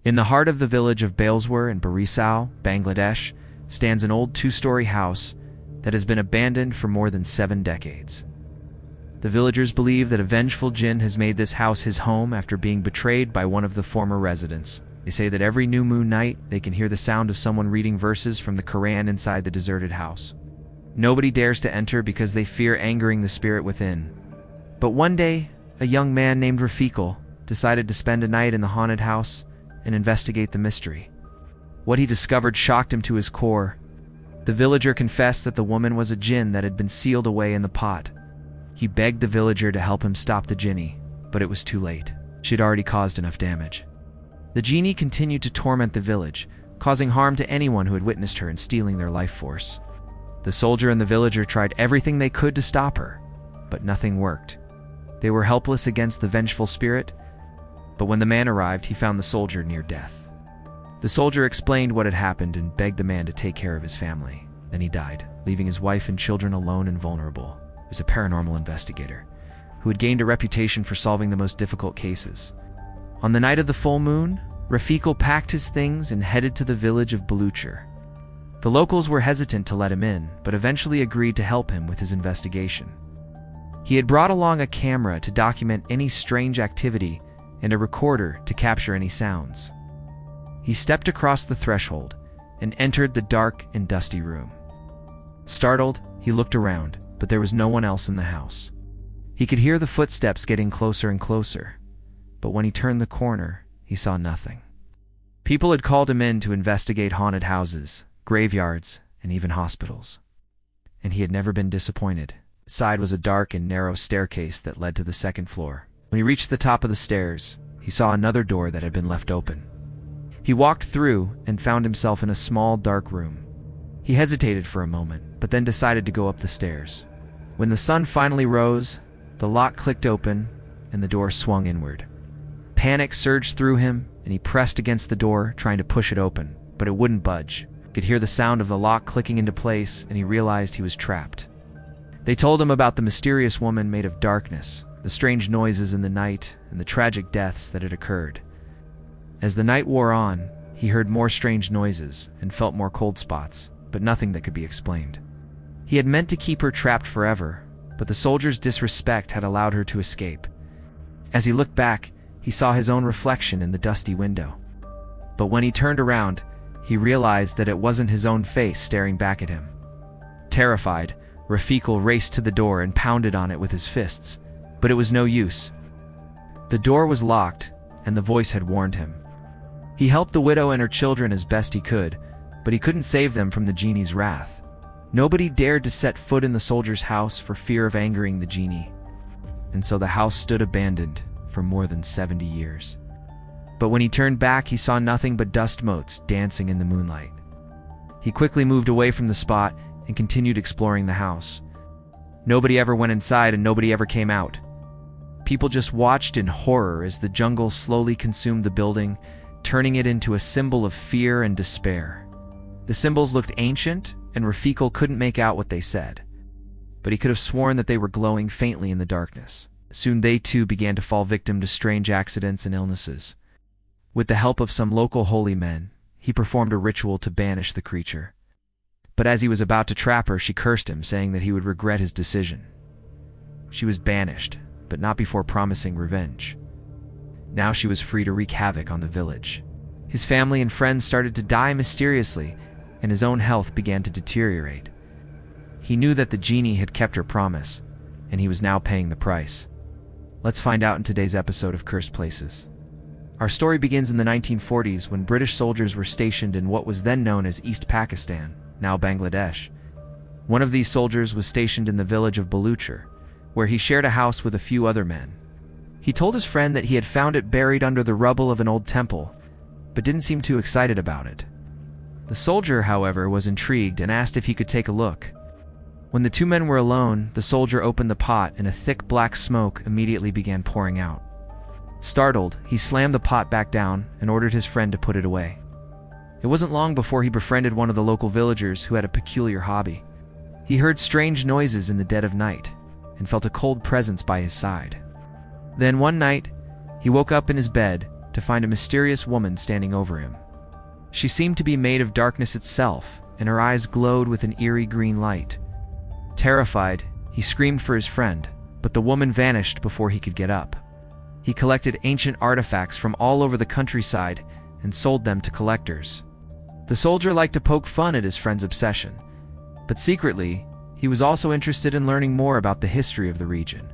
In the heart of the village of Baleswar in Barisal, Bangladesh, stands an old two-story house that has been abandoned for more than 7 decades. The villagers believe that a vengeful Jinn has made this house his home after being betrayed by one of the former residents. They say that every new moon night, they can hear the sound of someone reading verses from the Quran inside the deserted house. Nobody dares to enter because they fear angering the spirit within. But one day, a young man named Rafiqul decided to spend a night in the haunted house and investigate the mystery. What he discovered shocked him to his core. The villager confessed that the woman was a Jinn that had been sealed away in the pot. He begged the villager to help him stop the Jinni, but it was too late. She had already caused enough damage. The Jinni continued to torment the village, causing harm to anyone who had witnessed her and stealing their life force. The soldier and the villager tried everything they could to stop her, but nothing worked. They were helpless against the vengeful spirit, but when the man arrived, he found the soldier near death. The soldier explained what had happened and begged the man to take care of his family. Then he died, leaving his wife and children alone and vulnerable. He was a paranormal investigator who had gained a reputation for solving the most difficult cases. On the night of the full moon, Rafiqul packed his things and headed to the village of Baluchar. The locals were hesitant to let him in, but eventually agreed to help him with his investigation. He had brought along a camera to document any strange activity and a recorder to capture any sounds. He stepped across the threshold and entered the dark and dusty room. Startled, he looked around, but there was no one else in the house. He could hear the footsteps getting closer and closer, but when he turned the corner, he saw nothing. People had called him in to investigate haunted houses, graveyards, and even hospitals. And he had never been disappointed. Inside was a dark and narrow staircase that led to the second floor. When he reached the top of the stairs, he saw another door that had been left open. He walked through and found himself in a small, dark room. He hesitated for a moment, but then decided to go up the stairs. When the sun finally rose, the lock clicked open and the door swung inward. Panic surged through him, and he pressed against the door, trying to push it open, but it wouldn't budge. He could hear the sound of the lock clicking into place, and he realized he was trapped. They told him about the mysterious woman made of darkness, the strange noises in the night, and the tragic deaths that had occurred. As the night wore on, he heard more strange noises and felt more cold spots, but nothing that could be explained. He had meant to keep her trapped forever, but the soldier's disrespect had allowed her to escape. As he looked back, he saw his own reflection in the dusty window. But when he turned around, he realized that it wasn't his own face staring back at him. Terrified, Rafiqul raced to the door and pounded on it with his fists, but it was no use. The door was locked, and the voice had warned him. He helped the widow and her children as best he could, but he couldn't save them from the genie's wrath. Nobody dared to set foot in the soldier's house for fear of angering the genie, and so the house stood abandoned for more than 70 years. But when he turned back, he saw nothing but dust motes dancing in the moonlight. He quickly moved away from the spot and continued exploring the house. Nobody ever went inside and nobody ever came out. People just watched in horror as the jungle slowly consumed the building, turning it into a symbol of fear and despair. The symbols looked ancient, and Rafiqul couldn't make out what they said, but he could have sworn that they were glowing faintly in the darkness. Soon they too began to fall victim to strange accidents and illnesses. With the help of some local holy men, he performed a ritual to banish the creature. But as he was about to trap her, she cursed him, saying that he would regret his decision. She was banished, but not before promising revenge. Now she was free to wreak havoc on the village. His family and friends started to die mysteriously, and his own health began to deteriorate. He knew that the genie had kept her promise, and he was now paying the price. Let's find out in today's episode of Cursed Places. Our story begins in the 1940s when British soldiers were stationed in what was then known as East Pakistan, now Bangladesh. One of these soldiers was stationed in the village of Baluchar, where he shared a house with a few other men. He told his friend that he had found it buried under the rubble of an old temple, but didn't seem too excited about it. The soldier, however, was intrigued and asked if he could take a look. When the two men were alone, the soldier opened the pot and a thick black smoke immediately began pouring out. Startled, he slammed the pot back down and ordered his friend to put it away. It wasn't long before he befriended one of the local villagers who had a peculiar hobby. He heard strange noises in the dead of night and felt a cold presence by his side. Then one night, he woke up in his bed to find a mysterious woman standing over him. She seemed to be made of darkness itself, and her eyes glowed with an eerie green light. Terrified, he screamed for his friend, but the woman vanished before he could get up. He collected ancient artifacts from all over the countryside and sold them to collectors. The soldier liked to poke fun at his friend's obsession, but secretly, he was also interested in learning more about the history of the region.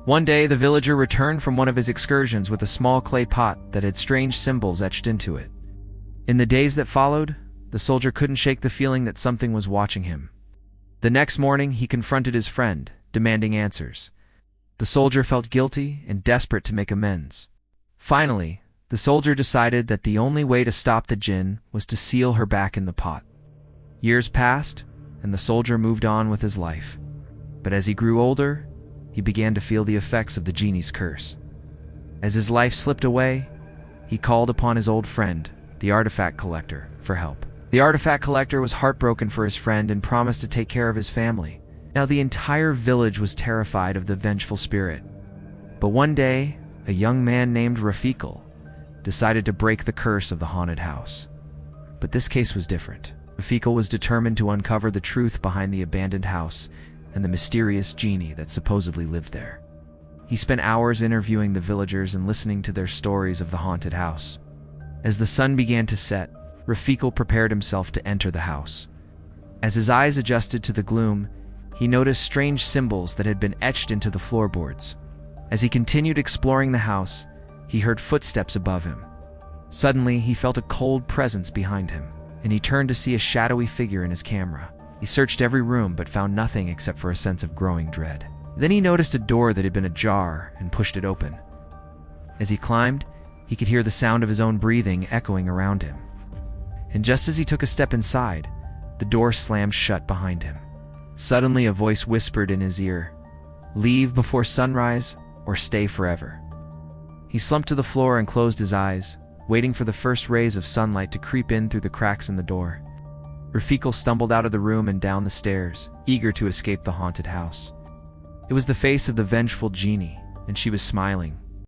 One day, the villager returned from one of his excursions with a small clay pot that had strange symbols etched into it. In the days that followed, the soldier couldn't shake the feeling that something was watching him. The next morning, he confronted his friend, demanding answers. The soldier felt guilty and desperate to make amends. Finally, the soldier decided that the only way to stop the Jinn was to seal her back in the pot. Years passed, and the soldier moved on with his life. But as he grew older, he began to feel the effects of the genie's curse. As his life slipped away, he called upon his old friend, the artifact collector, for help. The artifact collector was heartbroken for his friend and promised to take care of his family. Now the entire village was terrified of the vengeful spirit. But one day, a young man named Rafiqul decided to break the curse of the haunted house. But this case was different. Rafiqul was determined to uncover the truth behind the abandoned house and the mysterious genie that supposedly lived there. He spent hours interviewing the villagers and listening to their stories of the haunted house. As the sun began to set, Rafiqul prepared himself to enter the house. As his eyes adjusted to the gloom, he noticed strange symbols that had been etched into the floorboards. As he continued exploring the house, he heard footsteps above him. Suddenly, he felt a cold presence behind him, and he turned to see a shadowy figure in his camera. He searched every room but found nothing except for a sense of growing dread. Then he noticed a door that had been ajar and pushed it open. As he climbed, he could hear the sound of his own breathing echoing around him. And just as he took a step inside, the door slammed shut behind him. Suddenly, a voice whispered in his ear, "Leave before sunrise or stay forever." He slumped to the floor and closed his eyes, waiting for the first rays of sunlight to creep in through the cracks in the door. Rafiqul stumbled out of the room and down the stairs, eager to escape the haunted house. It was the face of the vengeful genie, and she was smiling,